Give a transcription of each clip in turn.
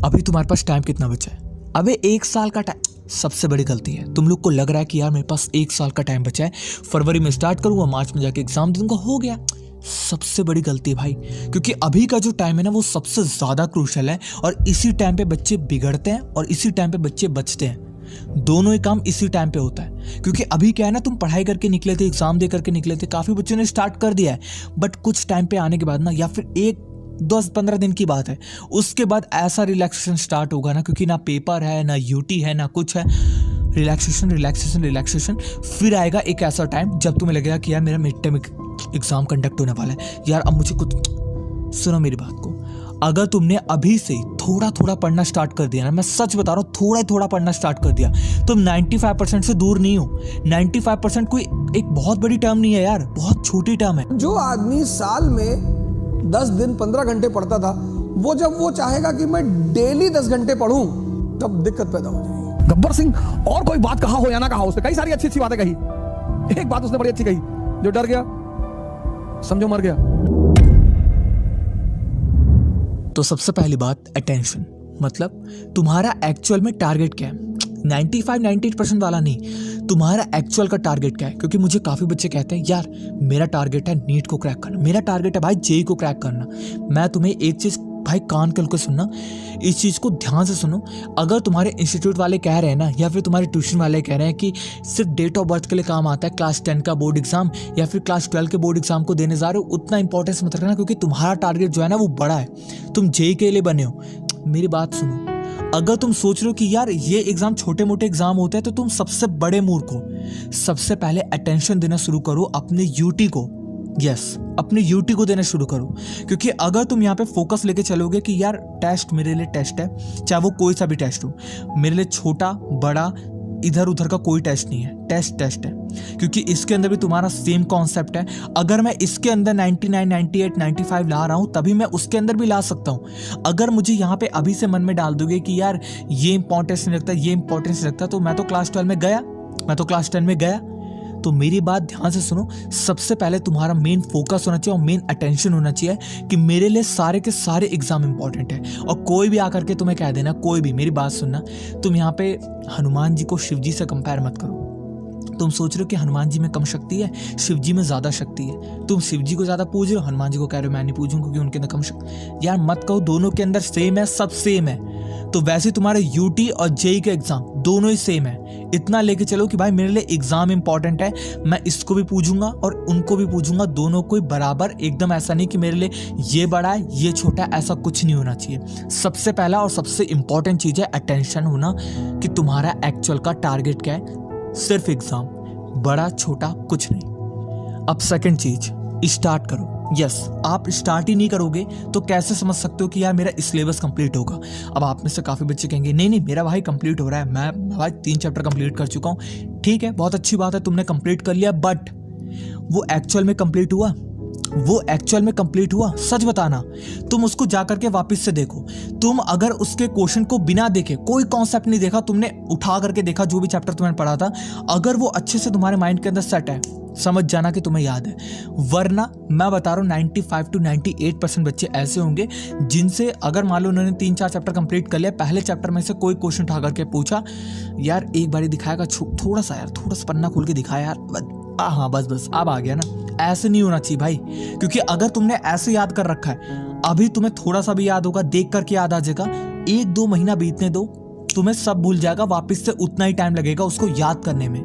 अभी तुम्हारे पास टाइम कितना बचा है? अबे 1 साल का टाइम। सबसे बड़ी गलती है, तुम लोग को लग रहा है कि यार मेरे पास 1 साल का टाइम बचा है, फरवरी में स्टार्ट करूंगा, मार्च में जाके एग्जाम दे दूंगा, हो गया। सबसे बड़ी गलती है भाई, क्योंकि अभी का जो टाइम है ना वो सबसे ज्यादा क्रूशल है और इसी टाइम पे बच्चे बिगड़ते हैं और इसी टाइम पे बच्चे बचते हैं। दोनों ही काम इसी टाइम पे होता है, क्योंकि अभी क्या है ना, तुम पढ़ाई करके निकले थे, एग्जाम दे करके निकले थे, काफी बच्चों ने स्टार्ट कर दिया है, बट कुछ टाइम पे आने के बाद ना, या फिर 10-15 दिन की बात है, उसके बाद ऐसा रिलैक्सेशन स्टार्ट होगा ना, क्योंकि ना पेपर है ना यूटी है ना कुछ है, रिलैक्सेशन रिलैक्सेशन रिलैक्सेशन। फिर आएगा एक ऐसा टाइम जब तुम्हें लगेगा कि यार मेरा मिड टर्म एग्जाम कंडक्ट होने वाला है, यार अब मुझे कुछ। सुनो मेरी बात को, अगर तुमने अभी से थोड़ा थोड़ा पढ़ना स्टार्ट कर दिया ना, मैं सच बता रहा हूँ, थोड़ा थोड़ा पढ़ना स्टार्ट कर दिया, तुम 95% से दूर नहीं हो। 95% कोई एक बहुत बड़ी टर्म नहीं है यार, बहुत छोटी टर्म है। जो आदमी साल में 10 दिन 15 घंटे पढ़ता था, वो जब वो चाहेगा कि मैं डेली 10 घंटे पढ़ूं, तब दिक्कत पैदा हो जाएगी। गब्बर सिंह और कोई बात कहा हो या ना कहा हो, उसने कई सारी अच्छी अच्छी बातें कही। एक बात उसने बड़ी अच्छी कही, जो डर गया समझो मर गया। तो सबसे पहली बात, अटेंशन। मतलब तुम्हारा एक्चुअल में टारगेट क्या है? 95-98% वाला नहीं, तुम्हारा एक्चुअल का टारगेट क्या है? क्योंकि मुझे काफ़ी बच्चे कहते हैं यार मेरा टारगेट है नीट को क्रैक करना, मेरा टारगेट है भाई जेई को क्रैक करना। मैं तुम्हें एक चीज़ भाई कान खोल के सुनना, इस चीज़ को ध्यान से सुनो। अगर तुम्हारे इंस्टीट्यूट वाले कह रहे हैं ना, या फिर तुम्हारे ट्यूशन वाले कह रहे हैं कि सिर्फ डेट ऑफ बर्थ के लिए काम आता है, क्लास 10 का बोर्ड एग्जाम या फिर क्लास 12 के बोर्ड एग्जाम को देने जा रहे हो, उतना इंपॉर्टेंस मत रखना, क्योंकि तुम्हारा टारगेट जो है ना वो बड़ा है, तुम जेई के लिए बने हो। मेरी बात सुनो, अगर तुम सोच रहे हो कि यार ये एग्जाम छोटे मोटे एग्जाम होते हैं, तो तुम सबसे बड़े मूर्ख हो। सबसे पहले अटेंशन देना शुरू करो अपने यूटी को। यस, अपने यूटी को देना शुरू करो, क्योंकि अगर तुम यहाँ पे फोकस लेके चलोगे कि यार टेस्ट मेरे लिए टेस्ट है, चाहे वो कोई सा भी टेस्ट हो, मेरे लिए छोटा बड़ा इधर उधर का कोई टेस्ट नहीं है, टेस्ट टेस्ट है, क्योंकि इसके अंदर भी तुम्हारा सेम कॉन्सेप्ट है। अगर मैं इसके अंदर 99, 98, 95 ला रहा हूँ, तभी मैं उसके अंदर भी ला सकता हूँ। अगर मुझे यहाँ पे अभी से मन में डाल दोगे कि यार ये इंपॉर्टेंस नहीं रखता, ये इंपॉर्टेंस नहीं रखता, तो मैं तो क्लास 12 में गया, मैं तो क्लास 10 में गया। तो मेरी बात ध्यान से सुनो, सबसे पहले तुम्हारा मेन फोकस होना चाहिए और मेन अटेंशन होना चाहिए कि मेरे लिए सारे के सारे एग्जाम इंपॉर्टेंट है। और कोई भी आकर के तुम्हें कह देना, कोई भी, मेरी बात सुनना, तुम यहाँ पे हनुमान जी को शिव जी से कंपेयर मत करो। तुम सोच रहे हो कि हनुमान जी में कम शक्ति है, शिव जी में ज्यादा शक्ति है, तुम शिव जी को ज्यादा पूज रहे हो, हनुमान जी को कह रहे हो मैं नहीं पूजूंगा क्योंकि उनके अंदर कम शक्ति। यार मत कहो, दोनों के अंदर सेम है, सब सेम है। तो वैसे तुम्हारे यूटी और जेई के एग्जाम दोनों ही सेम है। इतना लेके चलो कि भाई मेरे लिए एग्जाम इंपॉर्टेंट है, मैं इसको भी पूछूंगा और उनको भी पूछूंगा, दोनों को बराबर। एकदम ऐसा नहीं कि मेरे लिए ये बड़ा है ये छोटा है, ऐसा कुछ नहीं होना चाहिए। सबसे पहला और सबसे इंपॉर्टेंट चीज है अटेंशन होना, कि तुम्हारा एक्चुअल का टारगेट क्या है, सिर्फ एग्जाम, बड़ा छोटा कुछ नहीं। अब सेकंड चीज, स्टार्ट करो। यस, आप स्टार्ट ही नहीं करोगे तो कैसे समझ सकते हो कि यार मेरा सिलेबस कंप्लीट होगा? अब आप में से काफी बच्चे कहेंगे नहीं नहीं मेरा भाई कंप्लीट हो रहा है, मैं भाई 3 चैप्टर कंप्लीट कर चुका हूँ। ठीक है, बहुत अच्छी बात है, तुमने कंप्लीट कर लिया, बट वो एक्चुअल में कंप्लीट हुआ? वो एक्चुअल में कंप्लीट हुआ? सच बताना। तुम उसको जाकर के वापस से देखो। तुम अगर उसके क्वेश्चन को बिना देखे, कोई कॉन्सेप्ट नहीं देखा, तुमने उठा करके देखा जो भी चैप्टर तुमने पढ़ा था, अगर वो अच्छे से तुम्हारे माइंड के अंदर सेट है, समझ जाना कि तुम्हें याद है। वरना मैं बता रहा हूँ 95 to 98% बच्चे ऐसे होंगे जिनसे अगर मान लो उन्होंने 3-4 चैप्टर कंप्लीट कर लिया, पहले चैप्टर में से कोई क्वेश्चन उठा करके पूछा, यार एक बारी दिखाएगा, थोड़ा सा यार, थोड़ा सा पन्ना खोल के दिखाया यार, हाँ बस अब आ गया ना। ऐसे नहीं होना चाहिए भाई, क्योंकि अगर तुमने ऐसे याद कर रखा है, अभी तुम्हें थोड़ा सा भी याद होगा, देख करके याद आ जाएगा, 1-2 महीना बीतने दो, तुम्हें सब भूल जाएगा, वापस से उतना ही टाइम लगेगा उसको याद करने में।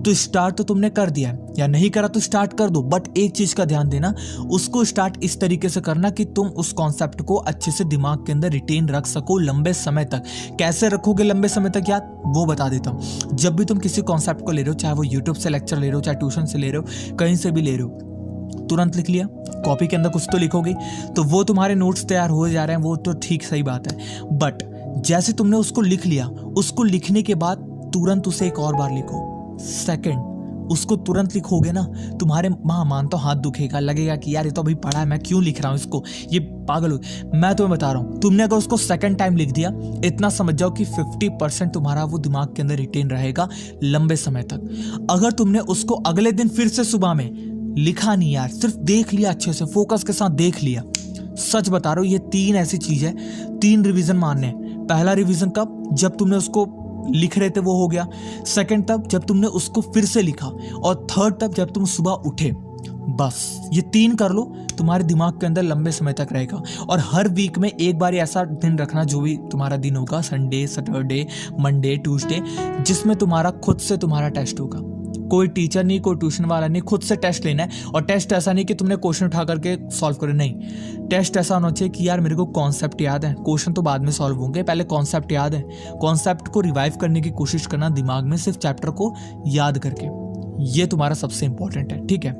तो स्टार्ट तो तुमने कर दिया है, या नहीं करा तो स्टार्ट कर दो, बट एक चीज का ध्यान देना, उसको स्टार्ट इस तरीके से करना कि तुम उस कॉन्सेप्ट को अच्छे से दिमाग के अंदर रिटेन रख सको लंबे समय तक। कैसे रखोगे लंबे समय तक याद, वो बता देता हूँ। जब भी तुम किसी कॉन्सेप्ट को ले रहे हो, चाहे वो यूट्यूब से लेक्चर ले रहे हो, चाहे ट्यूशन से ले रहे हो, कहीं से भी ले रहे हो, तुरंत लिख लिया, कॉपी के अंदर कुछ तो लिखोगे, तो वो तुम्हारे नोट्स तैयार हो जा रहे हैं, वो तो ठीक सही बात है। बट जैसे तुमने उसको लिख लिया, उसको लिखने के बाद तुरंत उसे एक और बार लिखो। सेकंड, उसको तुरंत लिखोगे ना, तुम्हारे मानता हूं हाथ दुखेगा, लगेगा कि यार ये तो अभी पढ़ा है, मैं क्यों लिख रहा हूँ इसको, ये पागल हो। मैं तुम्हें बता रहा हूँ, तुमने अगर उसको सेकंड टाइम लिख दिया, इतना समझ जाओ कि 50% तुम्हारा वो दिमाग के अंदर रिटेन रहेगा लंबे समय तक। अगर तुमने उसको अगले दिन फिर से सुबह में लिखा नहीं यार, सिर्फ देख लिया, अच्छे से फोकस के साथ देख लिया, सच बता रहा हूँ, ये 3 ऐसी चीज है, 3 रिवीजन मारने हैं। पहला रिवीजन कब? जब तुमने उसको लिख रहे थे वो हो गया। सेकंड तब जब तुमने उसको फिर से लिखा, और थर्ड तब जब तुम सुबह उठे। बस ये 3 कर लो, तुम्हारे दिमाग के अंदर लंबे समय तक रहेगा। और हर वीक में एक बार ऐसा दिन रखना, जो भी तुम्हारा दिन होगा, संडे, सैटरडे, मंडे, ट्यूसडे, जिसमें तुम्हारा खुद से तुम्हारा टेस्ट होगा। कोई टीचर नहीं, कोई ट्यूशन वाला नहीं, खुद से टेस्ट लेना है। और टेस्ट ऐसा नहीं कि तुमने क्वेश्चन उठा करके सॉल्व करे, नहीं। टेस्ट ऐसा होना चाहिए कि यार मेरे को कॉन्सेप्ट याद है, क्वेश्चन तो बाद में सॉल्व होंगे, पहले कॉन्सेप्ट याद है। कॉन्सेप्ट को रिवाइव करने की कोशिश करना दिमाग में, सिर्फ चैप्टर को याद करके। ये तुम्हारा सबसे इंपॉर्टेंट है, ठीक है।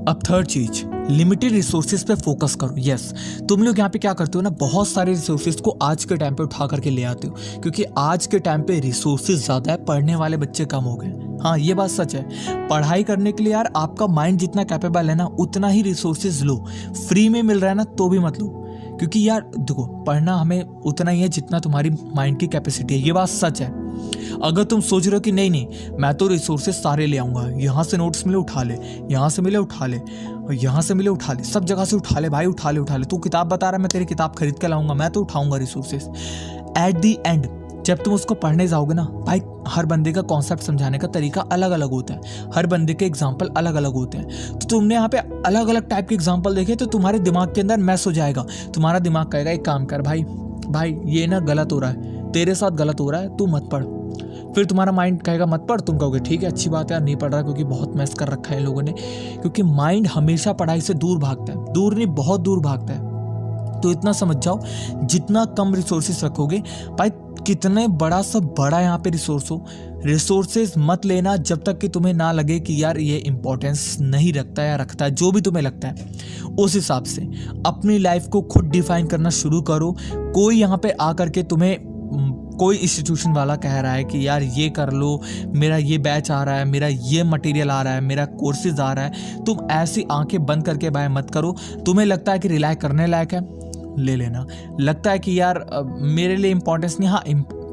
अब थर्ड चीज, लिमिटेड रिसोर्सेज पे फोकस करो। यस, तुम लोग यहाँ पे क्या करते हो ना, बहुत सारे रिसोर्सेज को आज के टाइम पे उठा करके ले आते हो, क्योंकि आज के टाइम पे रिसोर्सेज ज्यादा है, पढ़ने वाले बच्चे कम हो गए। हाँ, ये बात सच है। पढ़ाई करने के लिए यार आपका माइंड जितना कैपेबल है ना, उतना ही रिसोर्सेज लो। फ्री में मिल रहा है ना, तो भी मत लो, क्योंकि यार देखो, पढ़ना हमें उतना ही है जितना तुम्हारी माइंड की कैपेसिटी है। ये बात सच है। अगर तुम सोच रहे हो कि नहीं मैं तो रिसोर्सेज सारे ले आऊंगा, यहाँ से नोट्स मिले उठा ले, यहाँ से मिले उठा ले, यहाँ से मिले उठा ले, सब जगह से उठा ले भाई, उठा ले। तू किताब बता रहा है, मैं तेरी किताब खरीद के लाऊंगा, मैं तो उठाऊंगा रिसोर्सेज। एट दी एंड जब तुम उसको पढ़ने जाओगे ना भाई, हर बंदे का कॉन्सेप्ट समझाने का तरीका अलग अलग होता है, हर बंदे के एग्जाम्पल अलग अलग होते हैं। तो तुमने यहाँ पे अलग अलग टाइप के एग्जाम्पल देखे, तो तुम्हारे दिमाग के अंदर मैस हो जाएगा। तुम्हारा दिमाग कहेगा एक काम कर भाई ये ना गलत हो रहा है, तेरे साथ गलत हो रहा है, तू मत पढ़। फिर तुम्हारा माइंड कहेगा मत पढ़, तुम कहोगे ठीक है, अच्छी बात है यार, नहीं पढ़ रहा, क्योंकि बहुत मैस कर रखा है इन लोगों ने। क्योंकि माइंड हमेशा पढ़ाई से दूर भागता है, दूर नहीं बहुत दूर भागता है। तो इतना समझ जाओ, जितना कम रिसोर्सेज रखोगे भाई, कितने बड़ा सा बड़ा यहाँ पे रिसोर्स हो, रिसोर्सेज मत लेना जब तक कि तुम्हें ना लगे कि यार ये इंपॉर्टेंस नहीं रखता या रखता है। जो भी तुम्हें लगता है उस हिसाब से अपनी लाइफ को खुद डिफाइन करना शुरू करो। कोई यहाँ पे आकर के तुम्हें, कोई इंस्टीट्यूशन वाला कह रहा है कि यार ये कर लो, मेरा ये बैच आ रहा है, मेरा ये मटेरियल आ रहा है, मेरा कोर्सेज आ रहा है, तुम ऐसी आंखें बंद करके बाय मत करो। तुम्हें लगता है कि रिलाई करने लायक है, ले लेना। लगता है कि यार मेरे लिए इंपॉर्टेंस नहीं, हाँ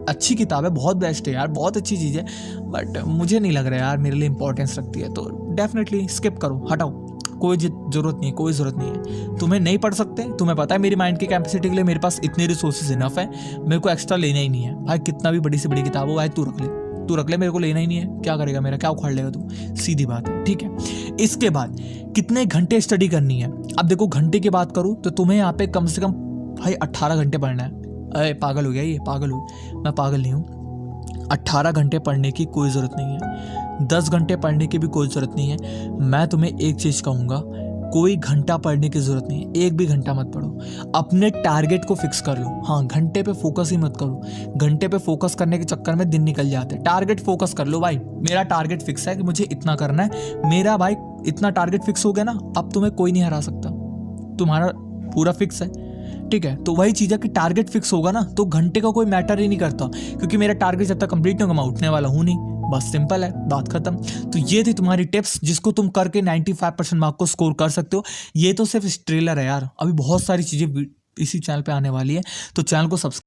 अच्छी किताब है, बहुत बेस्ट है यार, बहुत अच्छी चीज़ है, बट मुझे नहीं लग रहा है यार मेरे लिए इंपॉर्टेंस रखती है, तो डेफिनेटली स्किप करो, हटाओ। कोई जरूरत नहीं है, कोई ज़रूरत नहीं है। तुम्हें नहीं पढ़ सकते, तुम्हें पता है मेरी माइंड की कैपेसिटी के लिए मेरे पास इतने रिसोर्सेज इनफ है, मेरे को एक्स्ट्रा लेना ही नहीं है। भाई कितना भी बड़ी से बड़ी किताब हो भाई, तू रख ले, मेरे को लेना ही नहीं है। क्या करेगा मेरा, क्या उखाड़ लेगा तू? सीधी बात है, ठीक है। इसके बाद कितने घंटे स्टडी करनी है? अब देखो, घंटे की बात करूँ तो तुम्हें यहाँ पे कम से कम भाई 18 घंटे पढ़ना है। अरे पागल हो गया ये, पागल हो, मैं पागल नहीं हूँ। 18 घंटे पढ़ने की कोई ज़रूरत नहीं है, 10 घंटे पढ़ने की भी कोई ज़रूरत नहीं है। मैं तुम्हें एक चीज़ कहूँगा, कोई घंटा पढ़ने की ज़रूरत नहीं है, एक भी घंटा मत पढ़ो। अपने टारगेट को फिक्स कर लो। हाँ, घंटे पे फोकस ही मत करो, घंटे पे फोकस करने के चक्कर में दिन निकल जाते हैं। टारगेट फोकस कर लो भाई, मेरा टारगेट फिक्स है कि मुझे इतना करना है, मेरा भाई इतना टारगेट फिक्स हो गया ना, अब तुम्हें कोई नहीं हरा सकता, तुम्हारा पूरा फिक्स है, ठीक है। तो वही चीज़ है कि टारगेट फिक्स होगा ना, तो घंटे का कोई मैटर ही नहीं करता, क्योंकि मेरा टारगेट जब तक कंप्लीट नहीं होगा मैं उठने वाला हूँ नहीं, बस सिंपल है, बात खत्म। तो ये थी तुम्हारी टिप्स, जिसको तुम करके 95% मार्क को स्कोर कर सकते हो। ये तो सिर्फ ट्रेलर है यार, अभी बहुत सारी चीज़ें इसी चैनल पे आने वाली है, तो चैनल को सब्सक्राइब